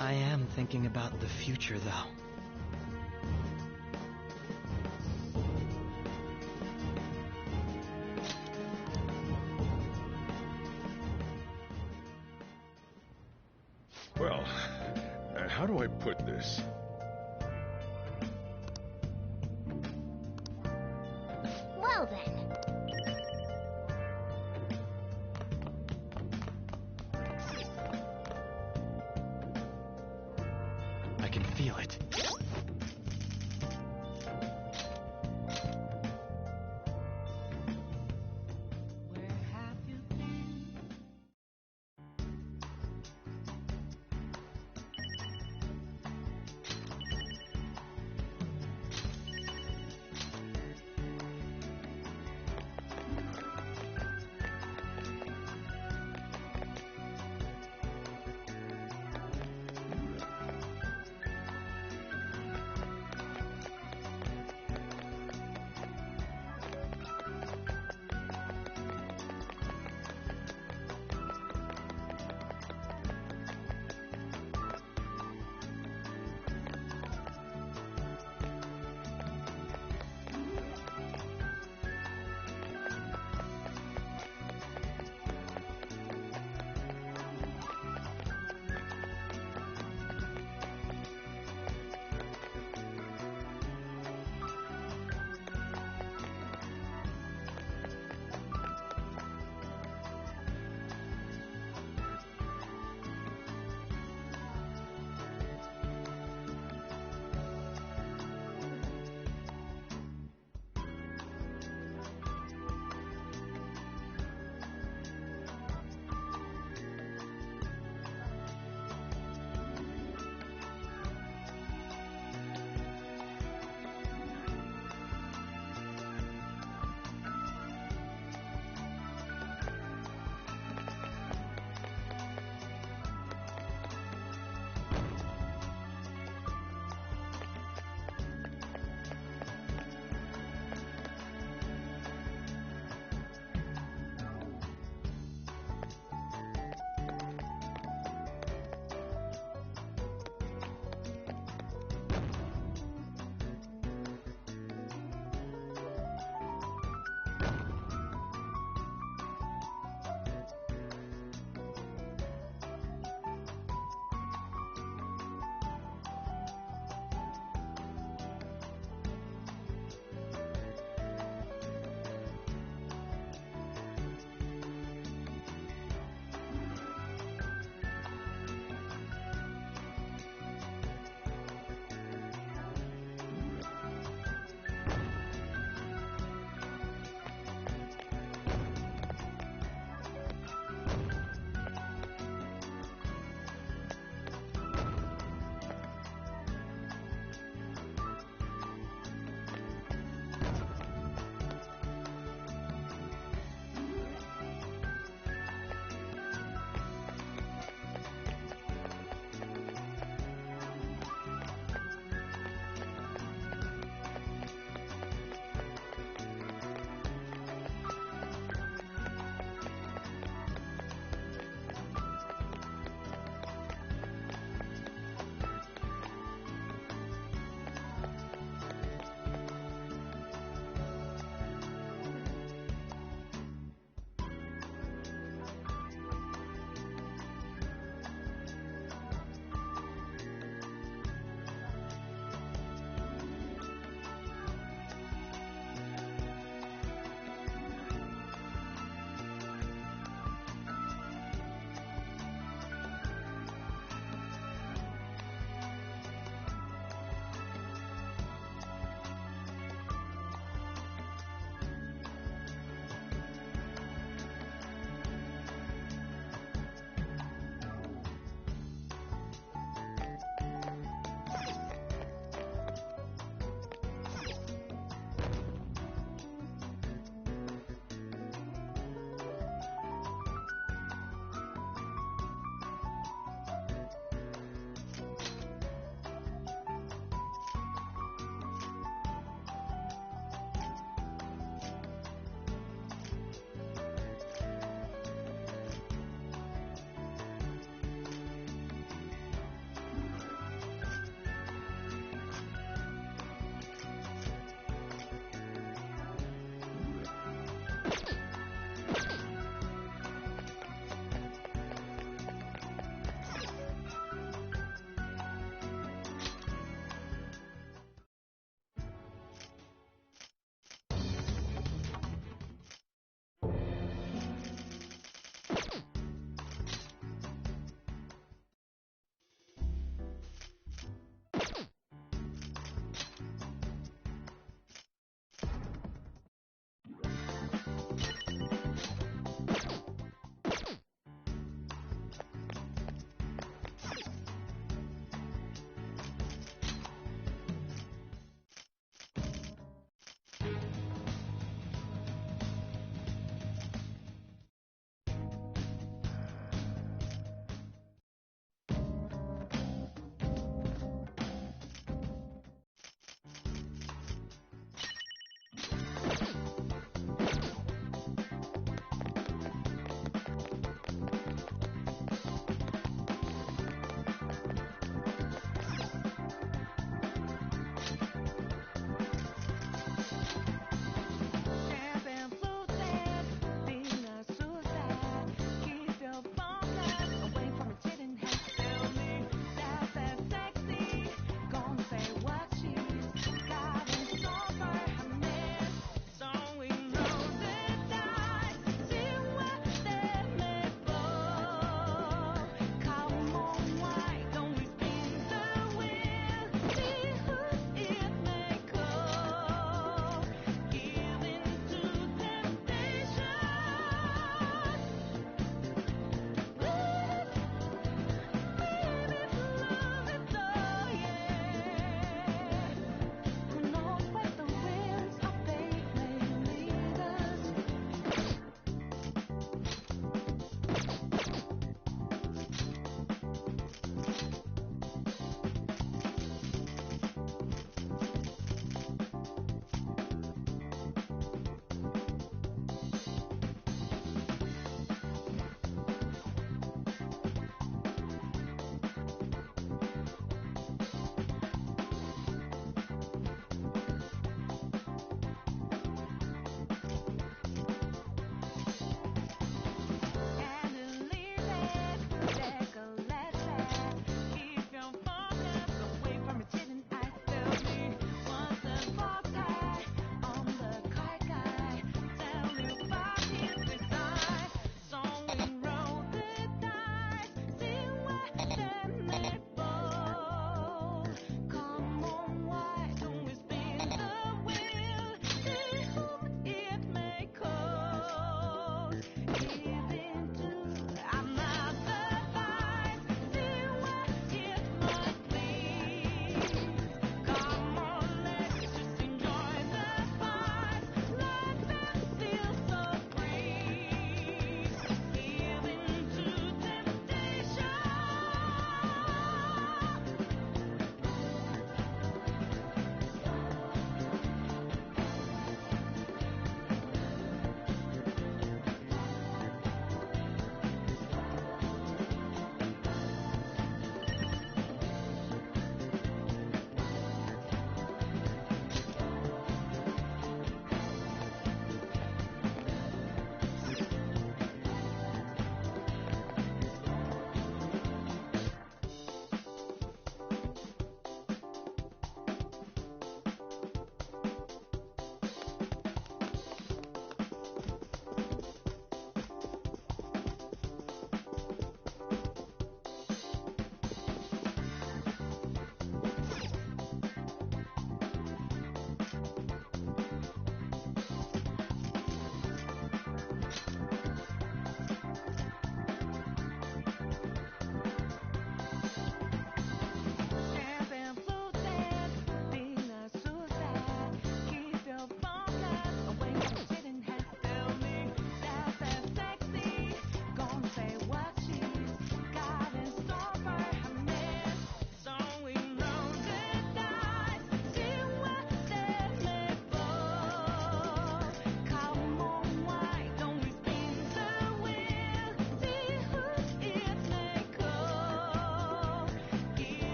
I am thinking about the future, though. Well, how do I put this? Well then. I can feel it.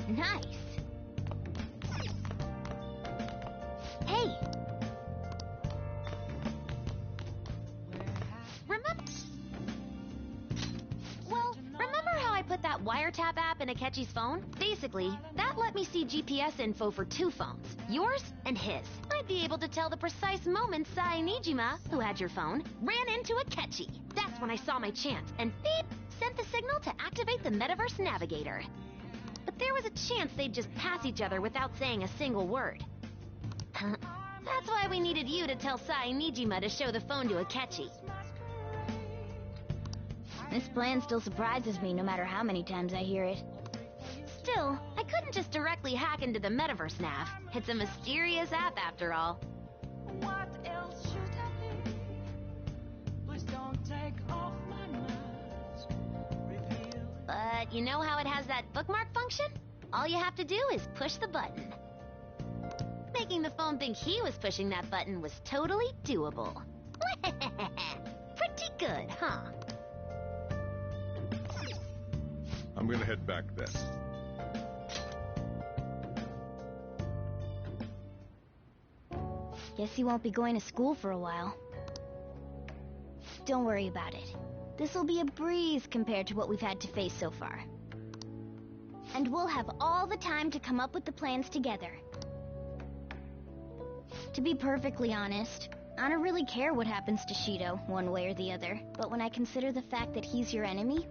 Nice. Hey. Remember how I put that wiretap app in Akechi's phone? Basically, that let me see GPS info for 2 phones, yours and his. I'd be able to tell the precise moment Sae-Nijima, who had your phone, ran into Akechi. That's when I saw my chance, and beep, sent the signal to activate the Metaverse Navigator. But there was a chance they'd just pass each other without saying a single word. That's why we needed you to tell Sae-Nijima to show the phone to Akechi. This plan still surprises me no matter how many times I hear it. Still, I couldn't just directly hack into the Metaverse Nav. It's a mysterious app after all. What else should I be? Please don't take off my mask. Reveal. But you know how it has that bookmark function? All you have to do is push the button. Making the phone think he was pushing that button was totally doable. Pretty good, huh? I'm gonna head back then. Guess you won't be going to school for a while. Don't worry about it. This'll be a breeze compared to what we've had to face so far. And we'll have all the time to come up with the plans together. To be perfectly honest, I don't really care what happens to Shido, one way or the other. But when I consider the fact that he's your enemy,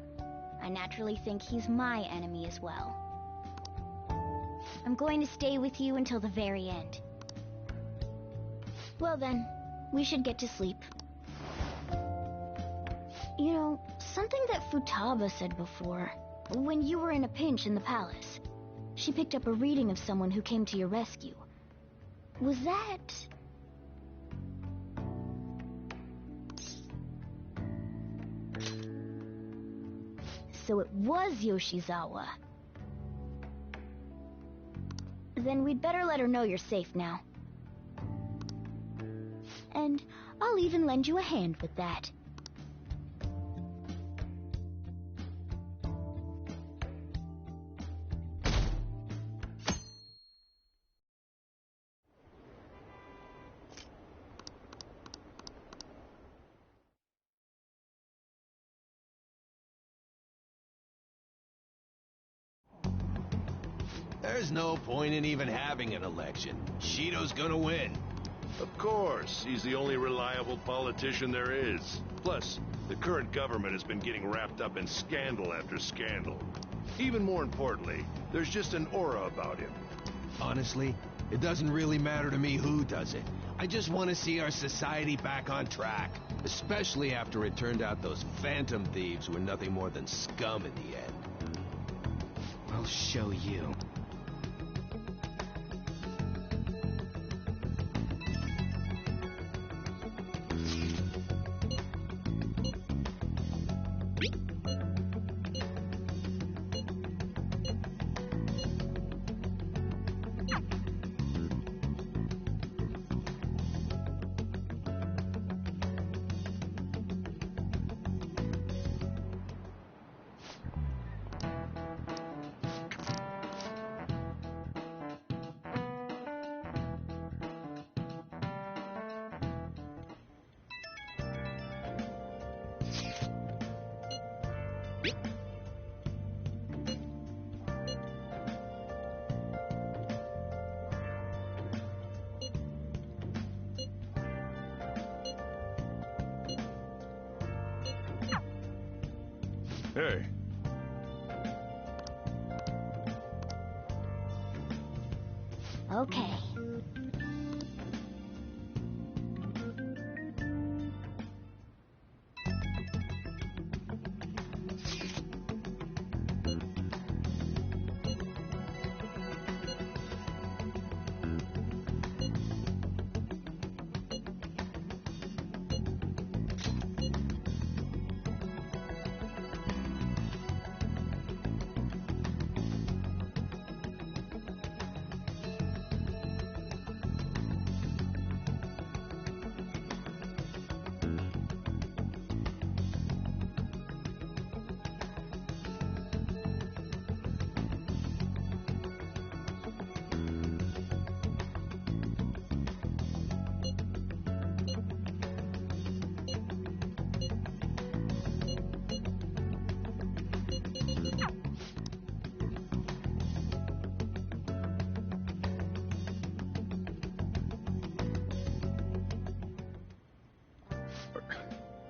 I naturally think he's my enemy as well. I'm going to stay with you until the very end. Well then, we should get to sleep. You know, something that Futaba said before, when you were in a pinch in the palace, she picked up a reading of someone who came to your rescue. Was that... So it was Yoshizawa. Then we'd better let her know you're safe now. And I'll even lend you a hand with that. There's no point in even having an election. Shido's gonna win. Of course, he's the only reliable politician there is. Plus, the current government has been getting wrapped up in scandal after scandal. Even more importantly, there's just an aura about him. Honestly, it doesn't really matter to me who does it. I just want to see our society back on track. Especially after it turned out those phantom thieves were nothing more than scum in the end. I'll show you. Hey, Okay.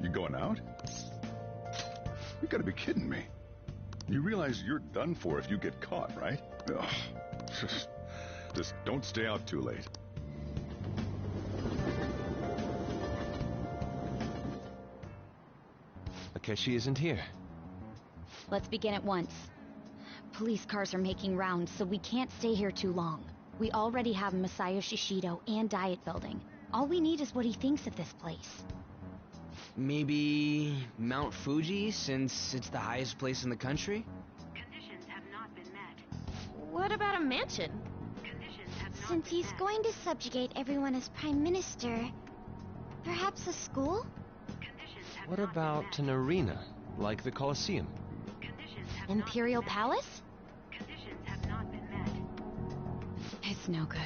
You going out? You gotta be kidding me. You realize you're done for if you get caught, right? Ugh. Just don't stay out too late. Akechi isn't here. Let's begin at once. Police cars are making rounds, so we can't stay here too long. We already have Masayo Shishido and Diet Building. All we need is what he thinks of this place. Maybe Mount Fuji, since it's the highest place in the country? Conditions have not been met. What about a mansion? Conditions have not Since been he's met. going to subjugate everyone as Prime Minister, perhaps a school? Conditions have What not been about met. an arena, like the Colosseum? Conditions have Imperial not been Palace? met. Conditions have not been met. It's no good.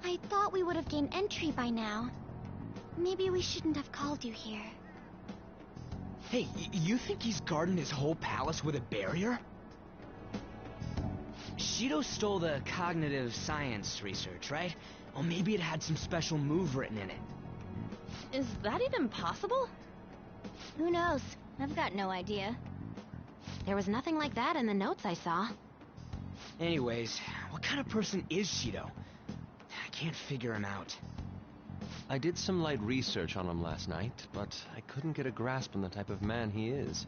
I thought we would have gained entry by now. Maybe we shouldn't have called you here. Hey, you think he's guarding his whole palace with a barrier? Shido stole the cognitive science research, right? Well, maybe it had some special move written in it. Is that even possible? Who knows? I've got no idea. There was nothing like that in the notes I saw. Anyways, what kind of person is Shido? I can't figure him out. I did some light research on him last night, but I couldn't get a grasp on the type of man he is.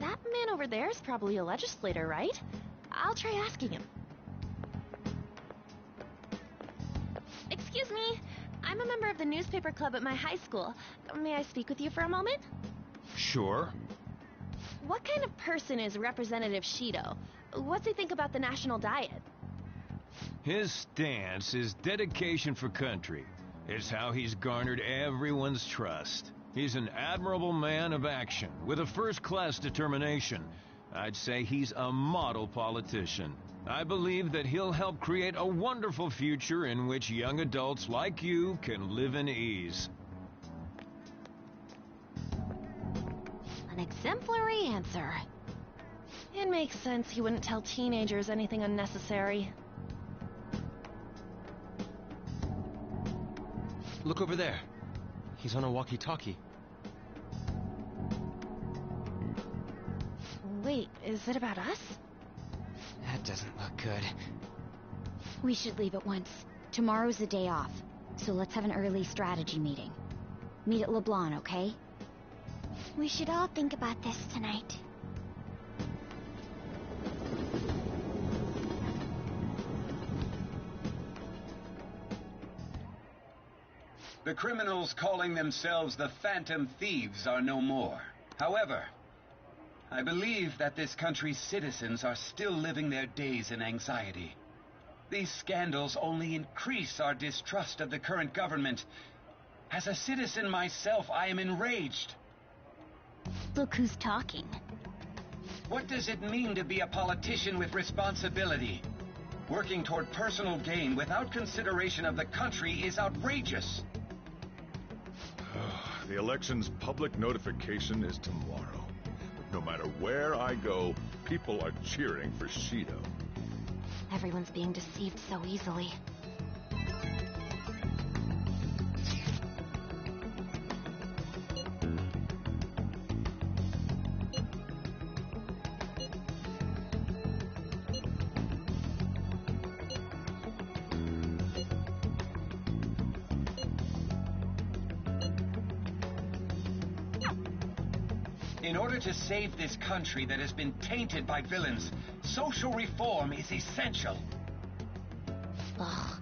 That man over there is probably a legislator, right? I'll try asking him. Excuse me. I'm a member of the newspaper club at my high school. May I speak with you for a moment? Sure. What kind of person is Representative Shido? What's he think about the national diet? His stance is dedication for country. It's how he's garnered everyone's trust. He's an admirable man of action, with a first-class determination. I'd say he's a model politician. I believe that he'll help create a wonderful future in which young adults like you can live in ease. An exemplary answer. It makes sense he wouldn't tell teenagers anything unnecessary. Look over there. He's on a walkie-talkie. Wait, is it about us? That doesn't look good. We should leave at once. Tomorrow's the day off, so let's have an early strategy meeting. Meet at LeBlanc, okay? We should all think about this tonight. The criminals calling themselves the Phantom Thieves are no more. However, I believe that this country's citizens are still living their days in anxiety. These scandals only increase our distrust of the current government. As a citizen myself, I am enraged. Look who's talking. What does it mean to be a politician with responsibility? Working toward personal gain without consideration of the country is outrageous. The election's public notification is tomorrow. But no matter where I go, people are cheering for Shido. Everyone's being deceived so easily. In order to save this country that has been tainted by villains, social reform is essential. Ugh.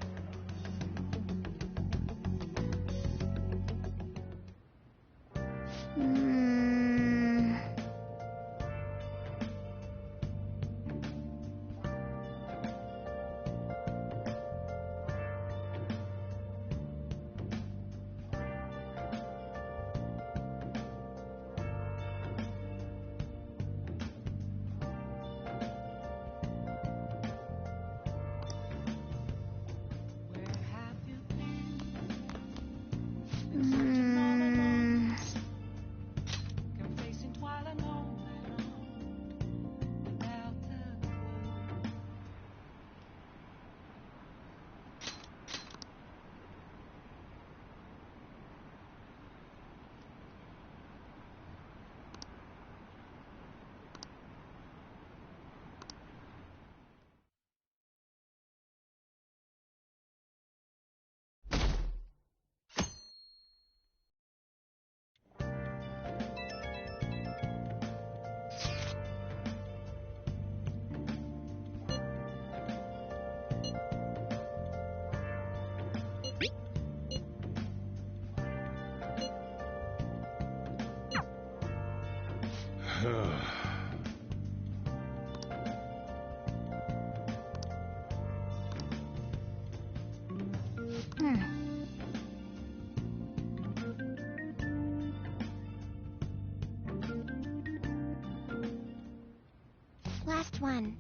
Last one.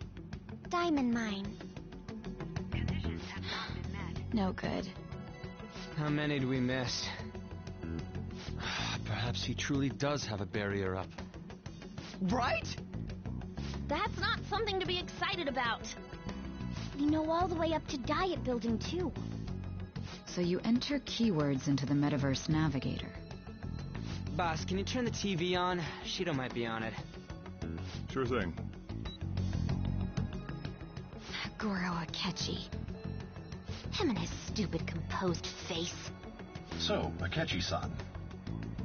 Diamond mine. Conditions have not been met. No good. How many do we miss? Perhaps he truly does have a barrier up. Right? That's not something to be excited about. We know all the way up to Diet Building, too. So you enter keywords into the Metaverse Navigator. Boss, can you turn the TV on? Shido might be on it. Sure thing. Goro Akechi. Him and his stupid composed face. So, Akechi-san,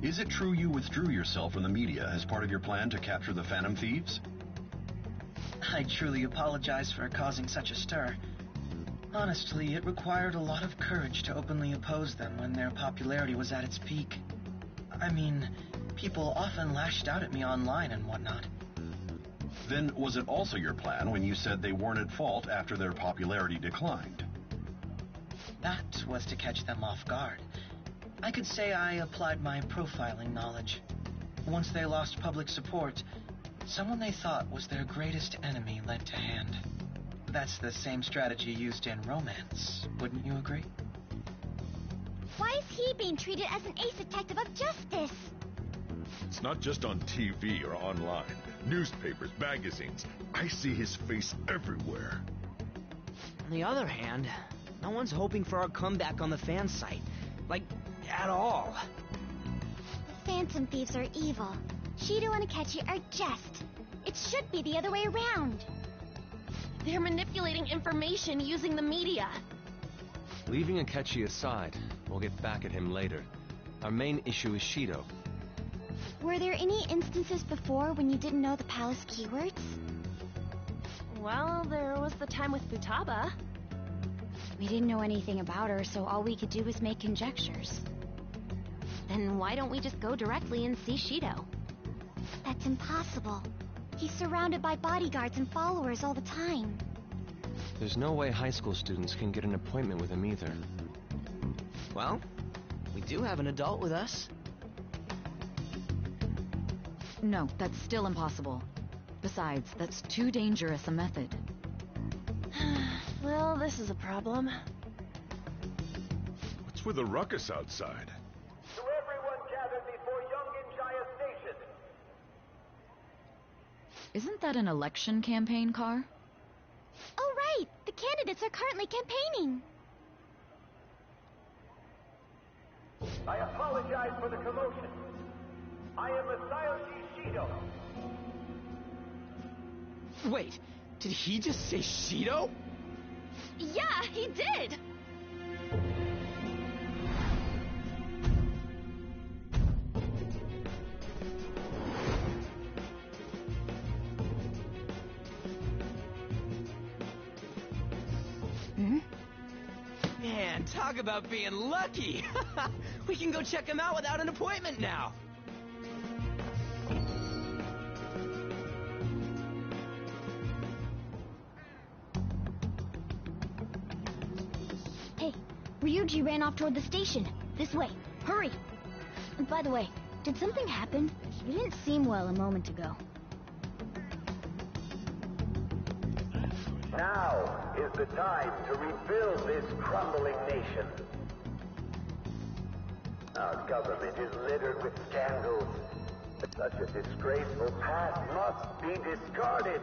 is it true you withdrew yourself from the media as part of your plan to capture the Phantom Thieves? I truly apologize for causing such a stir. Honestly, it required a lot of courage to openly oppose them when their popularity was at its peak. I mean, people often lashed out at me online and whatnot. Then was it also your plan when you said they weren't at fault after their popularity declined? That was to catch them off guard. I could say I applied my profiling knowledge. Once they lost public support, someone they thought was their greatest enemy led to hand. That's the same strategy used in romance, wouldn't you agree? Why is he being treated as an ace detective of justice? It's not just on TV or online. Newspapers, magazines. I see his face everywhere. On the other hand, no one's hoping for our comeback on the fan site. Like, at all. The Phantom Thieves are evil. Shido and Akechi are just. It should be the other way around. They're manipulating information using the media. Leaving Akechi aside, we'll get back at him later. Our main issue is Shido. Were there any instances before when you didn't know the palace keywords? Well, there was the time with Futaba. We didn't know anything about her, so all we could do was make conjectures. Then why don't we just go directly and see Shido? That's impossible. He's surrounded by bodyguards and followers all the time. There's no way high school students can get an appointment with him either. Well, we do have an adult with us. No, that's still impossible. Besides, that's too dangerous a method. Well, this is a problem. What's with the ruckus outside? To everyone gathered before Yongen-Jaya Station. Isn't that an election campaign car? Oh, right! The candidates are currently campaigning. I apologize for the commotion. I am Masayoshi Shido. Wait, did he just say Shido? Yeah, he did! Man, talk about being lucky! We can go check him out without an appointment now! Hey, Ryuji ran off toward the station. This way. Hurry! And by the way, did something happen? You didn't seem well a moment ago. Now is the time to rebuild this crumbling nation. Our government is littered with scandals. Such a disgraceful past must be discarded.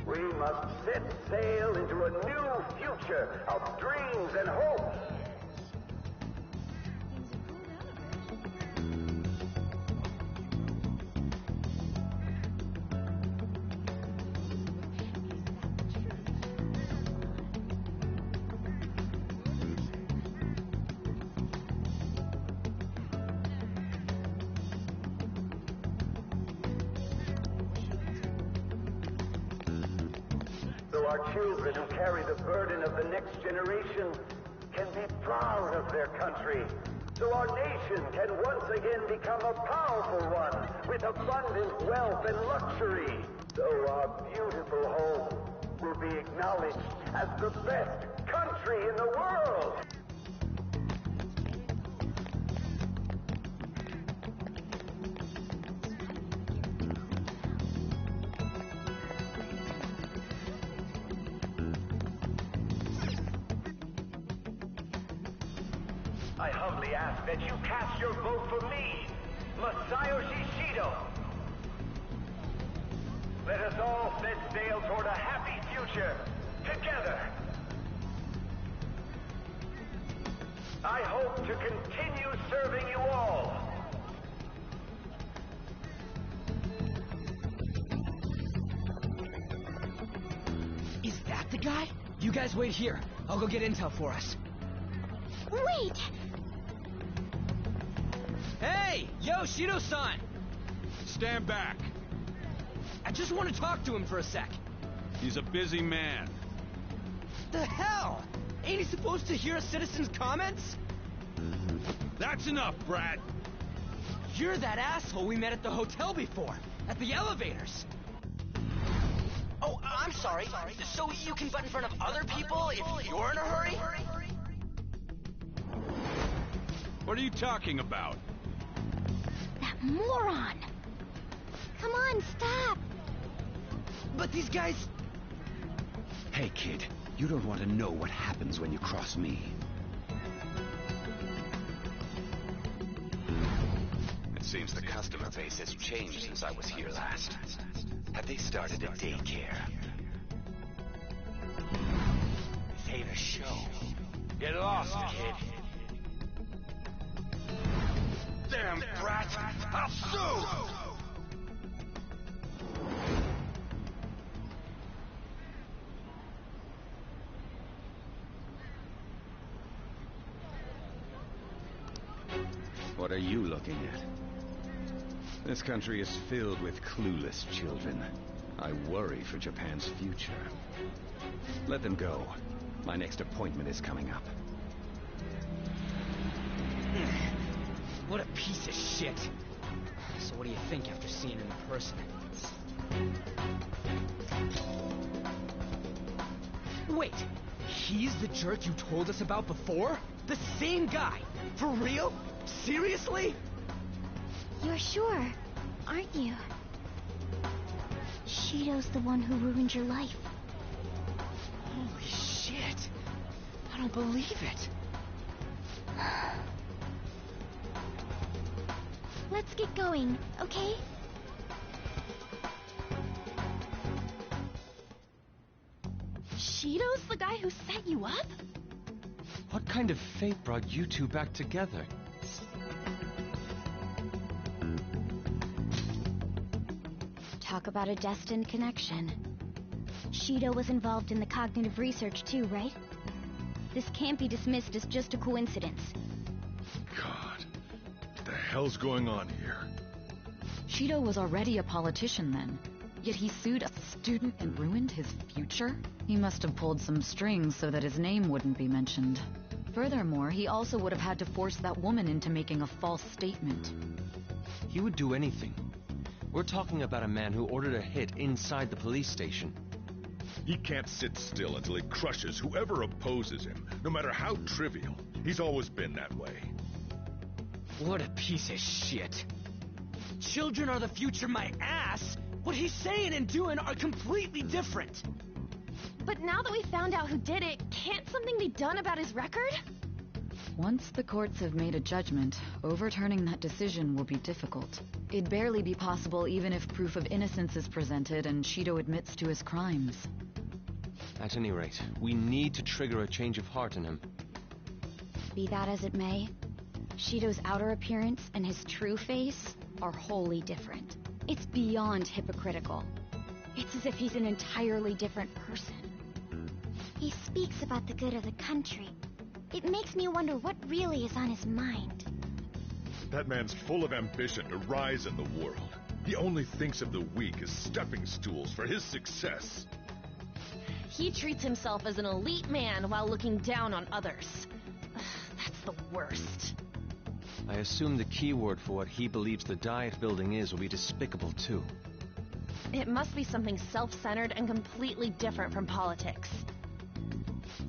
We must set sail into a new future of dreams and hopes. So our children who carry the burden of the next generation can be proud of their country so our nation can once again become a powerful one with abundant wealth and luxury. So our beautiful home will be acknowledged as the best country in the world. I humbly ask that you cast your vote for me, Masayoshi Shido. Let us all set sail toward a happy future, together. I hope to continue serving you all. Is that the guy? You guys wait here. I'll go get intel for us. Wait! Hey! Yo, Shido-san! Stand back. I just want to talk to him for a sec. He's a busy man. The hell? Ain't he supposed to hear a citizen's comments? That's enough, Brat. You're that asshole we met at the hotel before, at the elevators. Oh, I'm sorry. So you can butt in front of other people if you're in a hurry? What are you talking about? That moron! Come on, stop! But these guys... Hey, kid, you don't want to know what happens when you cross me. It seems the customer base has changed since I was here last. Have they started a daycare? This ain't a show. Get lost, kid. Damn brat! I'll sue! What are you looking at? This country is filled with clueless children. I worry for Japan's future. Let them go. My next appointment is coming up. What a piece of shit. So what do you think after seeing him in person? Wait, he's the jerk you told us about before? The same guy? For real? Seriously? You're sure, aren't you? Shido's the one who ruined your life. Holy shit. I don't believe it. Let's get going, okay? Shido's the guy who set you up? What kind of fate brought you two back together? Talk about a destined connection. Shido was involved in the cognitive research too, right? This can't be dismissed as just a coincidence. God, what the hell's going on here? Shido was already a politician then, yet he sued a student and ruined his future? He must have pulled some strings so that his name wouldn't be mentioned. Furthermore, he also would have had to force that woman into making a false statement. He would do anything. We're talking about a man who ordered a hit inside the police station. He can't sit still until he crushes whoever opposes him, no matter how trivial. He's always been that way. What a piece of shit. Children are the future, my ass. What he's saying and doing are completely different. But now that we found out who did it, can't something be done about his record? Once the courts have made a judgment, overturning that decision will be difficult. It'd barely be possible even if proof of innocence is presented and Shido admits to his crimes. At any rate, we need to trigger a change of heart in him. Be that as it may, Shido's outer appearance and his true face are wholly different. It's beyond hypocritical. It's as if he's an entirely different person. He speaks about the good of the country. It makes me wonder what really is on his mind. That man's full of ambition to rise in the world. He only thinks of the weak as stepping stools for his success. He treats himself as an elite man while looking down on others. That's the worst. I assume the keyword for what he believes the Diet Building is will be despicable, too. It must be something self-centered and completely different from politics.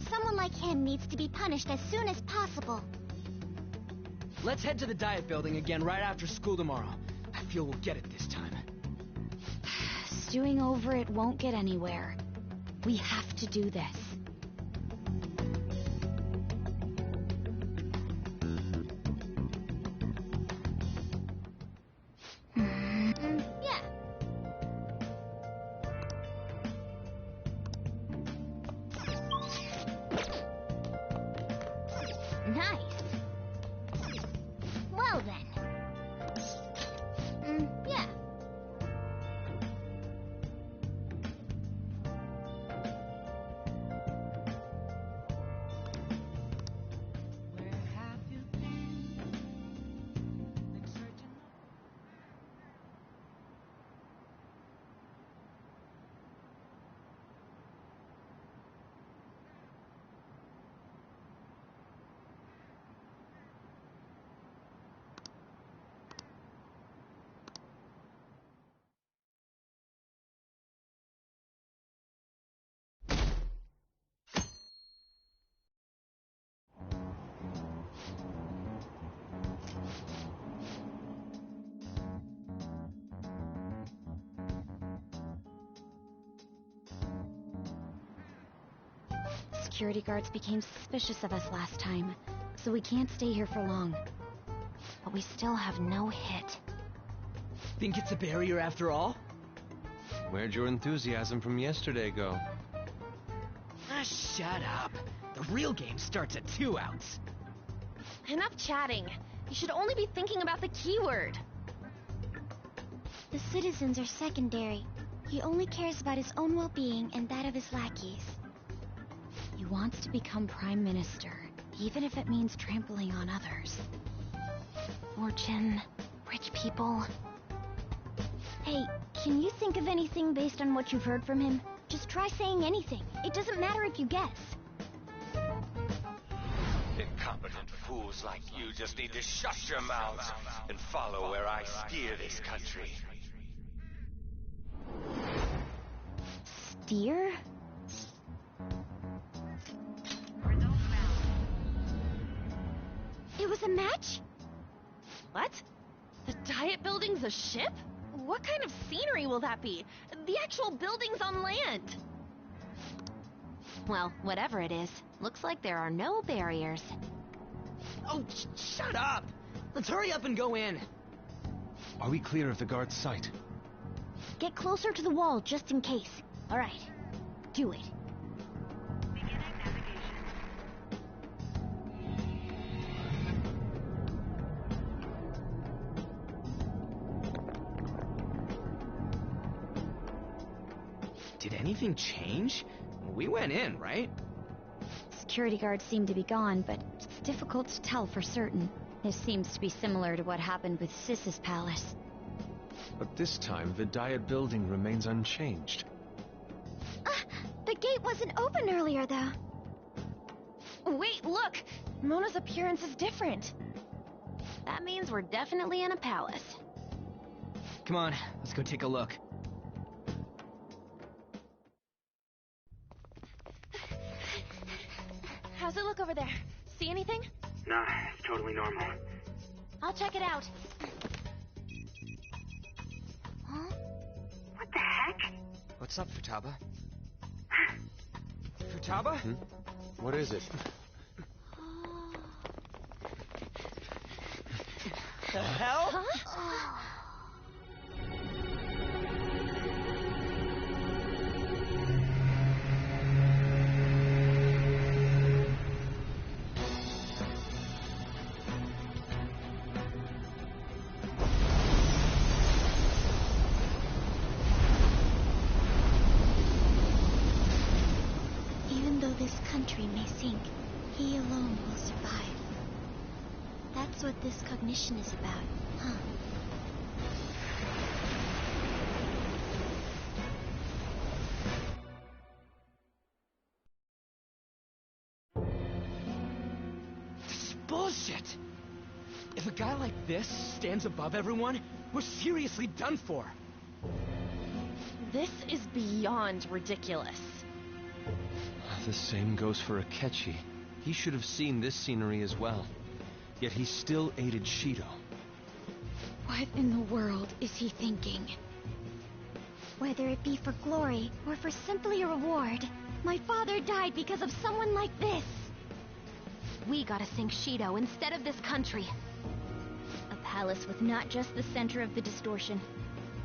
Someone like him needs to be punished as soon as possible. Let's head to the Diet Building again right after school tomorrow. I feel we'll get it this time. Stewing over it won't get anywhere. We have to do this. Yeah. Nice. Well then. Yeah. Security guards became suspicious of us last time, so we can't stay here for long. But we still have no hit. Think it's a barrier after all? Where'd your enthusiasm from yesterday go? Ah, shut up. The real game starts at 2 outs. Enough chatting. You should only be thinking about the keyword. The citizens are secondary. He only cares about his own well-being and that of his lackeys. He wants to become Prime Minister, even if it means trampling on others. Fortune, rich people. Hey, can you think of anything based on what you've heard from him? Just try saying anything. It doesn't matter if you guess. Incompetent fools like you just need to shut your mouths and follow where I steer this country. Steer? It was a match? What? The Diet Building's a ship? What kind of scenery will that be? The actual building's on land. Well, whatever it is, looks like there are no barriers. Oh, shut up! Let's hurry up and go in. Are we clear of the guard's sight? Get closer to the wall just in case. All right, do it. Did anything change? We went in, right? Security guards seem to be gone, but it's difficult to tell for certain. This seems to be similar to what happened with Sis's palace. But this time, the Diet Building remains unchanged. The gate wasn't open earlier, though. Wait, look! Mona's appearance is different. That means we're definitely in a palace. Come on, let's go take a look. How's it look over there? See anything? Nah, it's totally normal. I'll check it out. Huh? What the heck? What's up, Futaba? Futaba? What is it? The hell? Huh? Even though this country may sink, he alone will survive. That's what this cognition is about, huh? This is bullshit! If a guy like this stands above everyone, we're seriously done for. This is beyond ridiculous. The same goes for Akechi. He should have seen this scenery as well. Yet he still aided Shido. What in the world is he thinking? Whether it be for glory or for simply a reward, my father died because of someone like this. We gotta sink Shido instead of this country. A palace with not just the center of the distortion,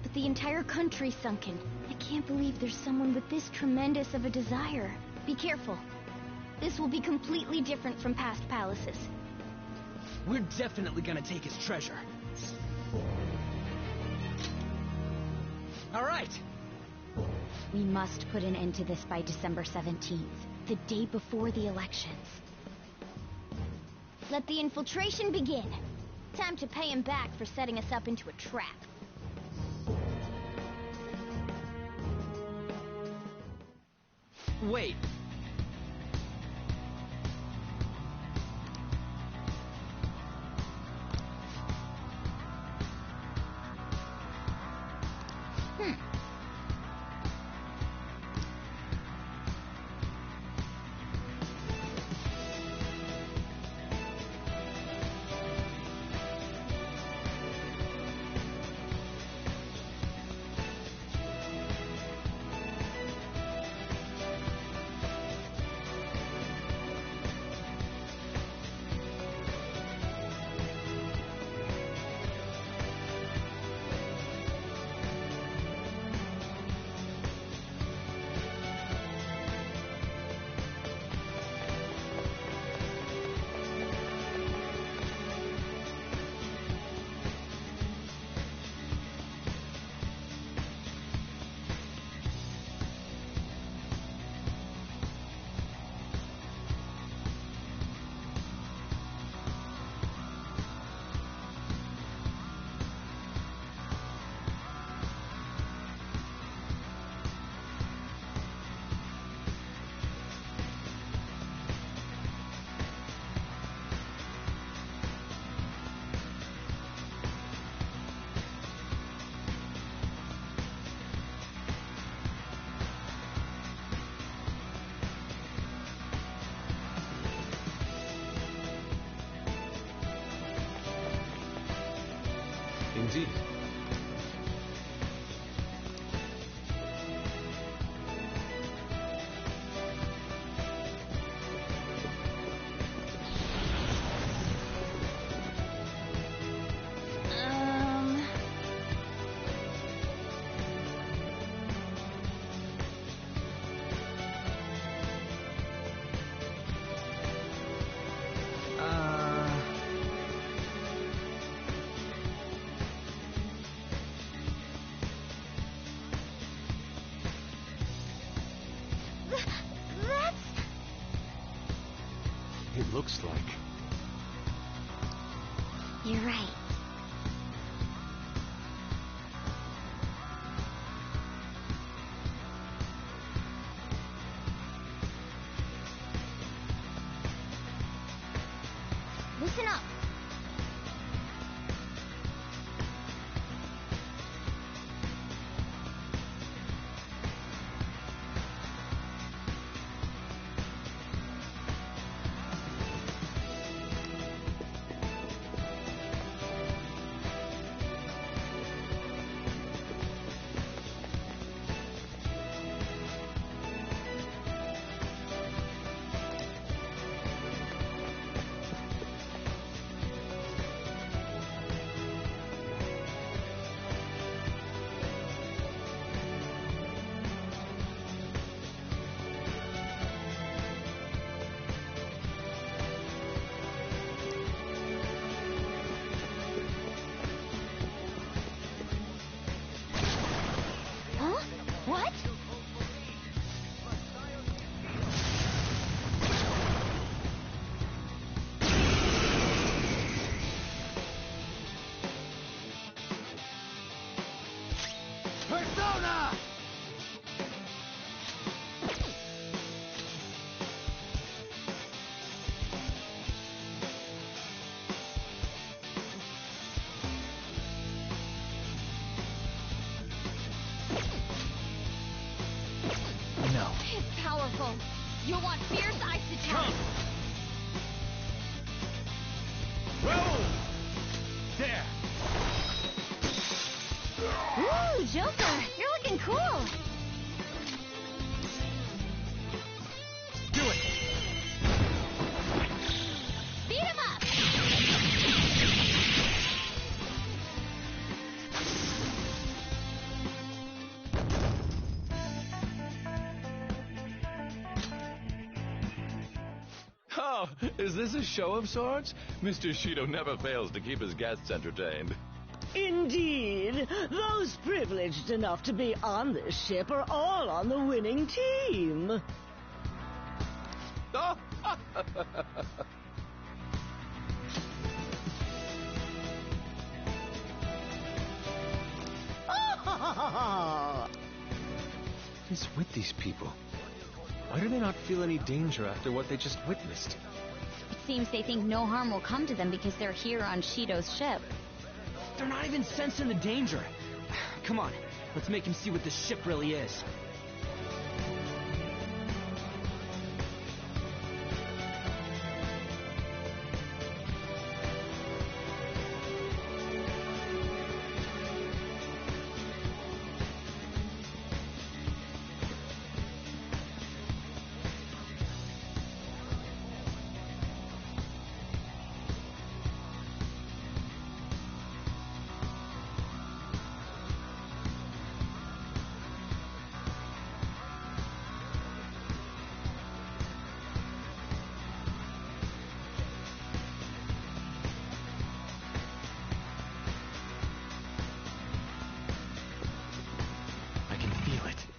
but the entire country sunken. I can't believe there's someone with this tremendous of a desire. Be careful. This will be completely different from past palaces. We're definitely gonna take his treasure. All right. We must put an end to this by December 17th, the day before the elections. Let the infiltration begin. Time to pay him back for setting us up into a trap. Wait. Indeed. It looks like. You're right. Listen up. What? Persona! You'll want fierce ice deterrent. Whoa! There! Ooh, Joker, you're looking cool. Do it! Beat him up! Oh, is this a show of sorts? Mr. Shido never fails to keep his guests entertained. Indeed. Those privileged enough to be on this ship are all on the winning team. What is with these people? Why do they not feel any danger after what they just witnessed? It seems they think no harm will come to them because they're here on Shido's ship. They're not even sensing the danger. Come on, let's make him see what this ship really is.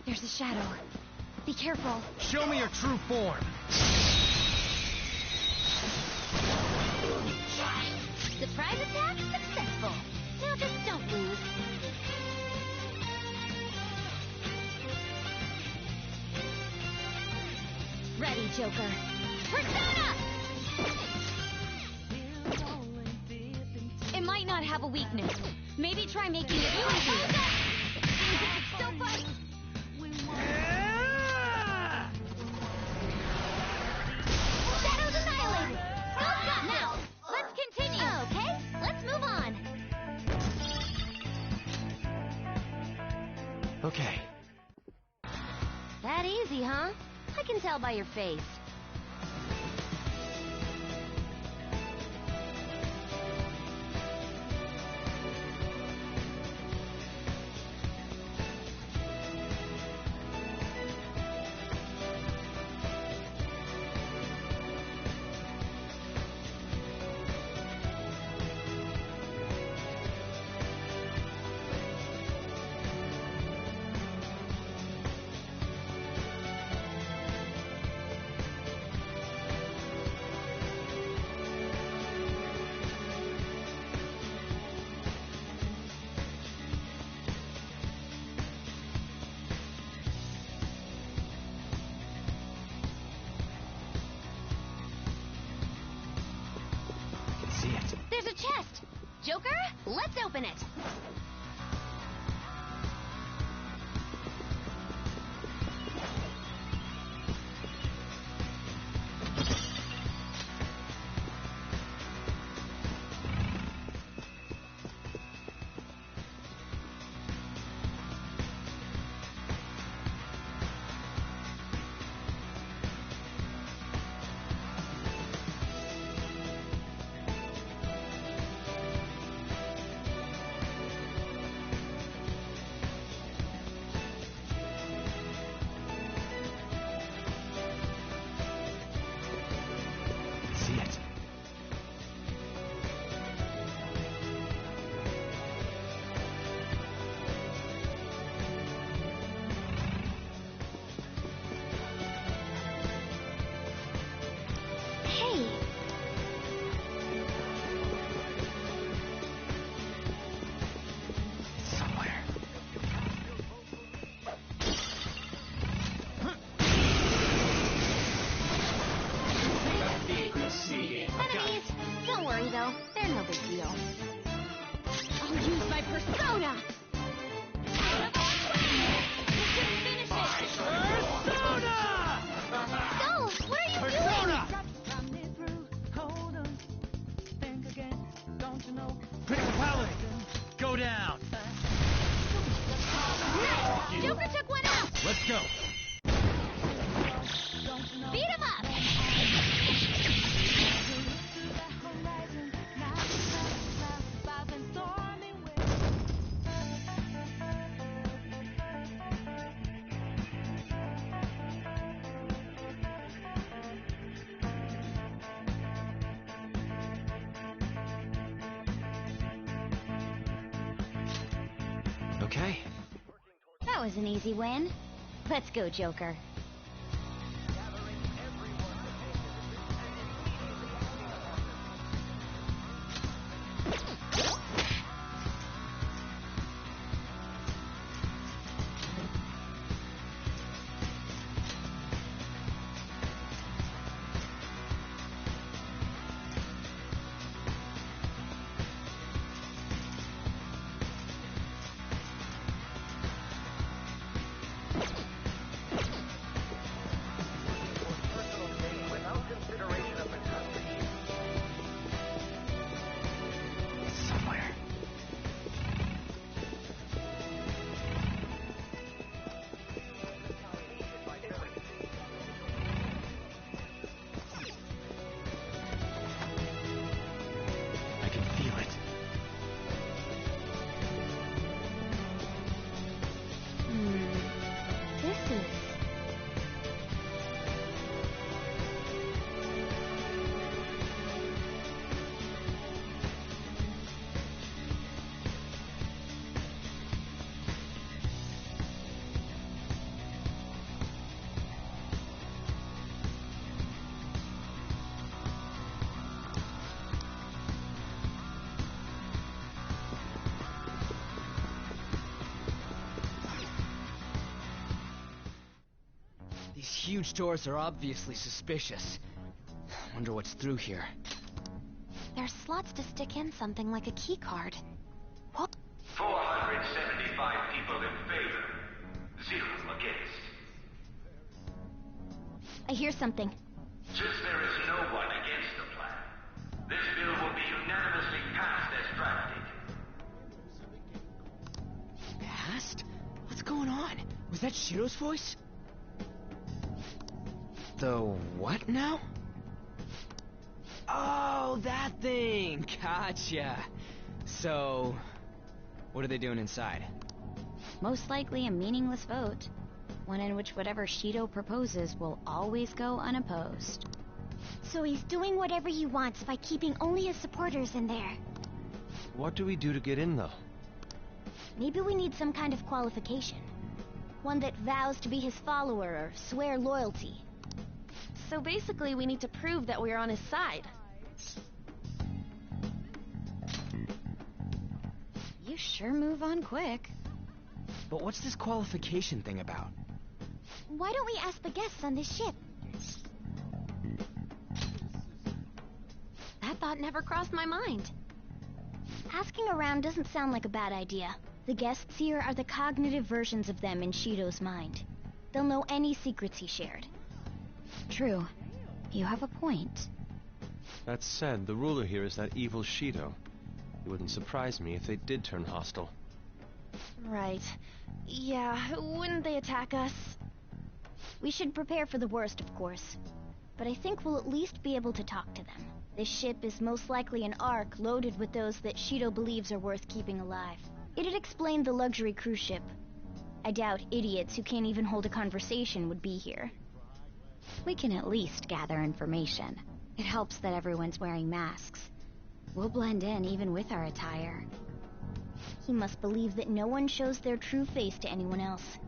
There's a shadow. Be careful. Show me your true form. Surprise attack successful. Now just don't lose. Ready, Joker. Persona! It might not have a weakness. Maybe try making it easy. So fun. Shadows annihilated. Stop that now. Let's continue. Okay, let's move on. Okay. That easy, huh? I can tell by your face. There's a chest! Joker, let's open it! down. Nice! Joker took one out! Let's go. Beat him up! Okay. That was an easy win. Let's go, Joker. These huge doors are obviously suspicious. Wonder what's through here. There's slots to stick in something like a key card. What? 475 people in favor. 0 against. I hear something. Since there is no one against the plan, this bill will be unanimously passed as drafted. Passed? What's going on? Was that Shiro's voice? The what now? Oh, that thing! Gotcha! So, what are they doing inside? Most likely a meaningless vote. One in which whatever Shido proposes will always go unopposed. So he's doing whatever he wants by keeping only his supporters in there. What do we do to get in, though? Maybe we need some kind of qualification. One that vows to be his follower or swear loyalty. So basically, we need to prove that we're on his side. You sure move on quick. But what's this qualification thing about? Why don't we ask the guests on this ship? That thought never crossed my mind. Asking around doesn't sound like a bad idea. The guests here are the cognitive versions of them in Shido's mind. They'll know any secrets he shared. True. You have a point. That said, the ruler here is that evil Shido. It wouldn't surprise me if they did turn hostile. Right. Yeah, wouldn't they attack us? We should prepare for the worst, of course. But I think we'll at least be able to talk to them. This ship is most likely an Ark loaded with those that Shido believes are worth keeping alive. It'd explain the luxury cruise ship. I doubt idiots who can't even hold a conversation would be here. We can at least gather information. It helps that everyone's wearing masks. We'll blend in even with our attire. He must believe that no one shows their true face to anyone else.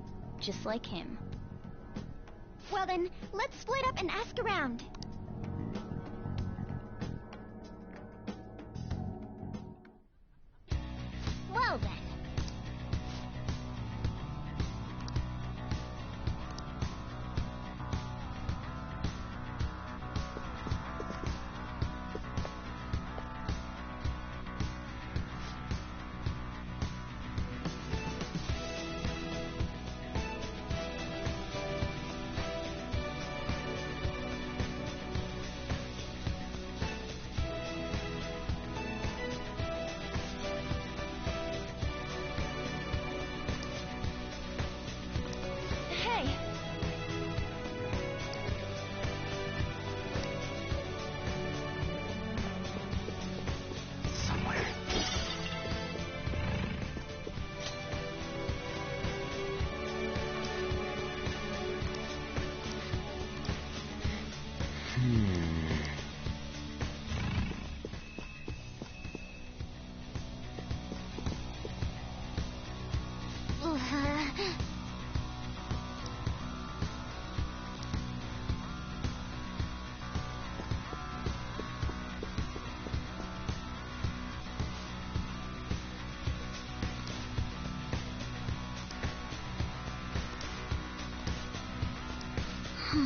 Just like him. Well then, let's split up and ask around. Well then. I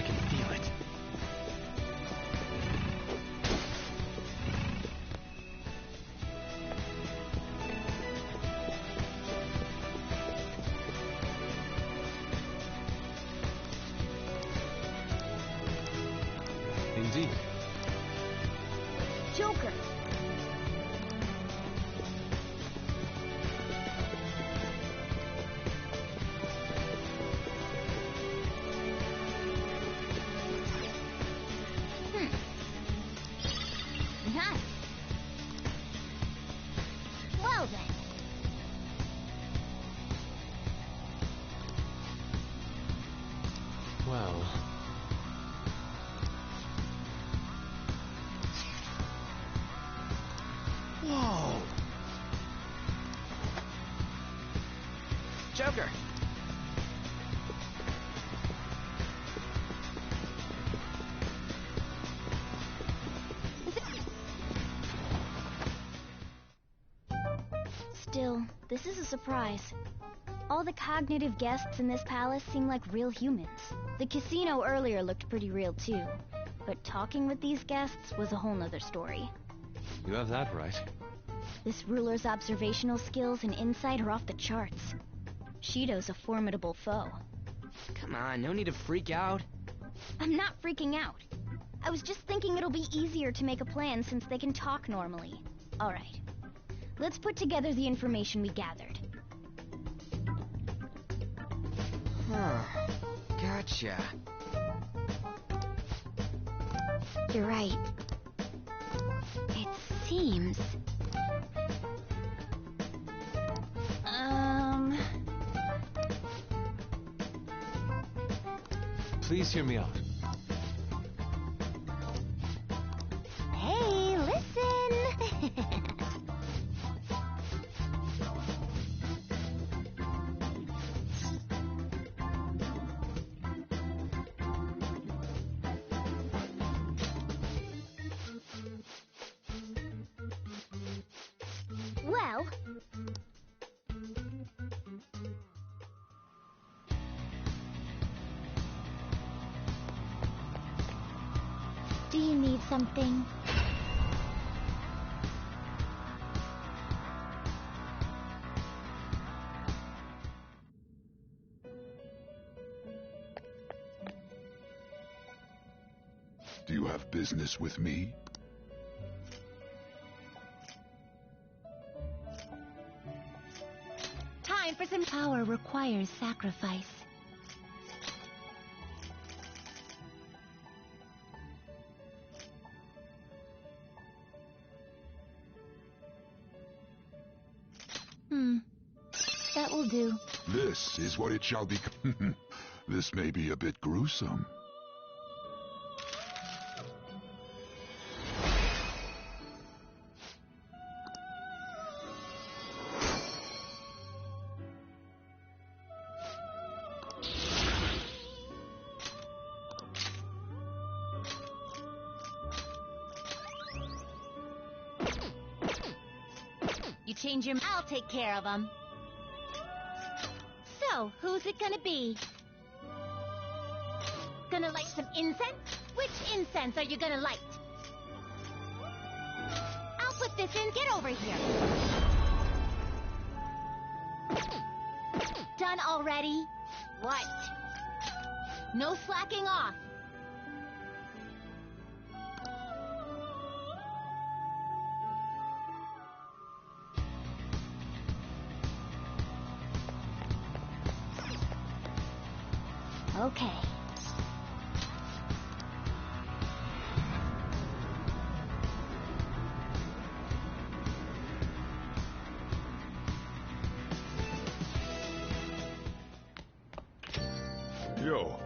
can feel it. Indeed. Joker. Nice. Well then. Well... Whoa! Joker! Still, this is a surprise. All the cognitive guests in this palace seem like real humans. The casino earlier looked pretty real too, but talking with these guests was a whole nother story. You have that right. This ruler's observational skills and insight are off the charts. Shido's a formidable foe. Come on, no need to freak out. I'm not freaking out. I was just thinking it'll be easier to make a plan since they can talk normally. Alright. Let's put together the information we gathered. Huh. Gotcha. You're right. It seems... Please hear me out. Hey, listen! Well... Do you need something? Do you have business with me? Time for some power requires sacrifice. That will do. This is what it shall be. This may be a bit gruesome. You change your... I'll take care of them. So, who's it gonna be? Gonna light some incense? Which incense are you gonna light? I'll put this in. Get over here. Done already? What? No slacking off. Okay. Yo,